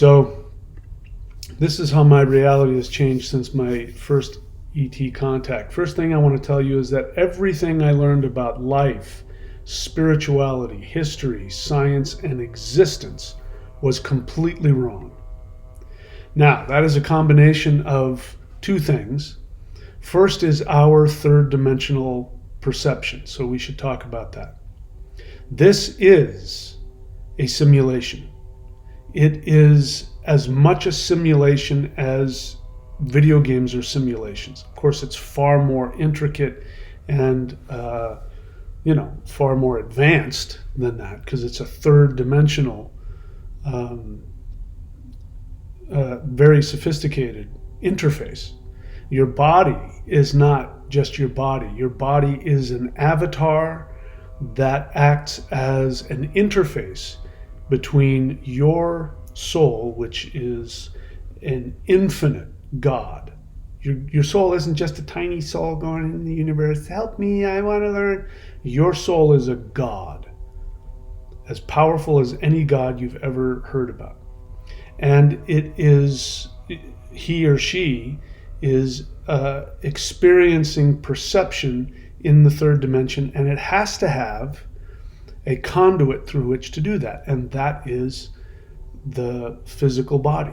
So this is how my reality has changed since my first ET contact. First thing I want to tell you is that everything I learned about life, spirituality, history, science, and existence was completely wrong. Now, that is a combination of two things. First is our third dimensional perception, so we should talk about that. This is a simulation. It is as much a simulation as video games are simulations. Of course, it's far more intricate and far more advanced than that, because it's a third dimensional, very sophisticated interface. Your body is not just your body. Your body is an avatar that acts as an interface between your soul, which is an infinite God. Your soul isn't just a tiny soul going in the universe. Help me, I want to learn. Your soul is a God, as powerful as any God you've ever heard about. And he or she is experiencing perception in the third dimension, and it has to have a conduit through which to do that, and that is the physical body.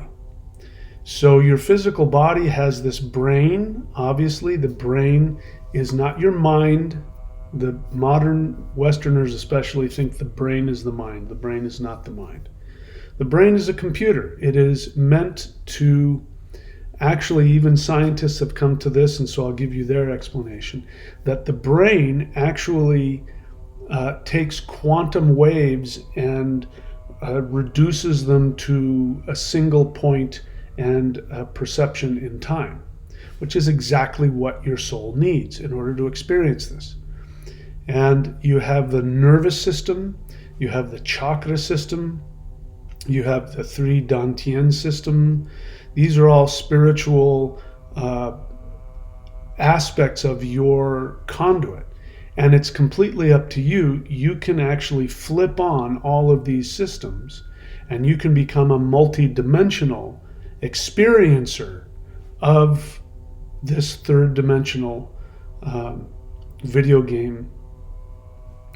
So your physical body has this brain. Obviously, the brain is not your mind. The modern Westerners especially think the brain is the mind. The brain is not the mind. The brain is a computer. It is meant to, actually, even scientists have come to this, and so I'll give you their explanation, that the brain actually takes quantum waves and reduces them to a single point and perception in time, which is exactly what your soul needs in order to experience this. And you have the nervous system, you have the chakra system, you have the three Dantian system. These are all spiritual aspects of your conduit. And it's completely up to you. You can actually flip on all of these systems, and you can become a multi-dimensional experiencer of this third dimensional video game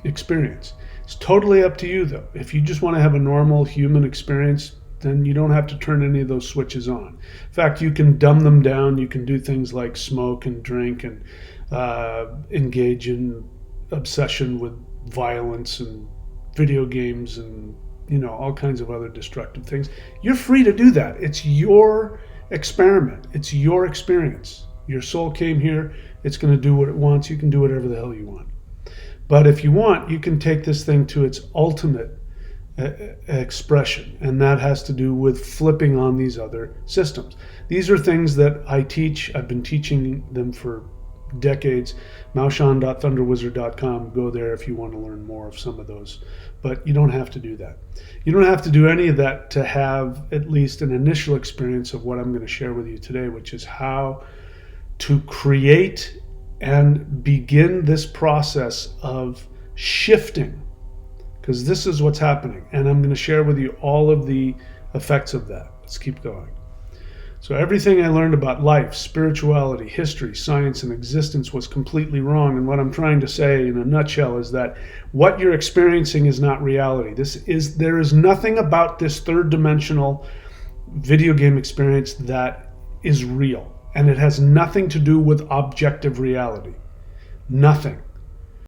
experience. It's totally up to you, though. If you just want to have a normal human experience, then you don't have to turn any of those switches on. In fact, you can dumb them down. You can do things like smoke and drink and engage in obsession with violence and video games and all kinds of other destructive things. You're free to do that. It's your experiment. It's your experience. Your soul came here. It's going to do what it wants. You can do whatever the hell you want. But if you want, you can take this thing to its ultimate expression, and that has to do with flipping on these other systems. These are things that I teach. I've been teaching them for decades. Maushan.thunderwizard.com. Go there if you want to learn more of some of those. But you don't have to do that. You don't have to do any of that to have at least an initial experience of what I'm going to share with you today, which is how to create and begin this process of shifting, because this is what's happening. And I'm going to share with you all of the effects of that. Let's keep going. So everything I learned about life, spirituality, history, science, and existence was completely wrong. And what I'm trying to say in a nutshell is that what you're experiencing is not reality. There is nothing about this third dimensional video game experience that is real. And it has nothing to do with objective reality. Nothing.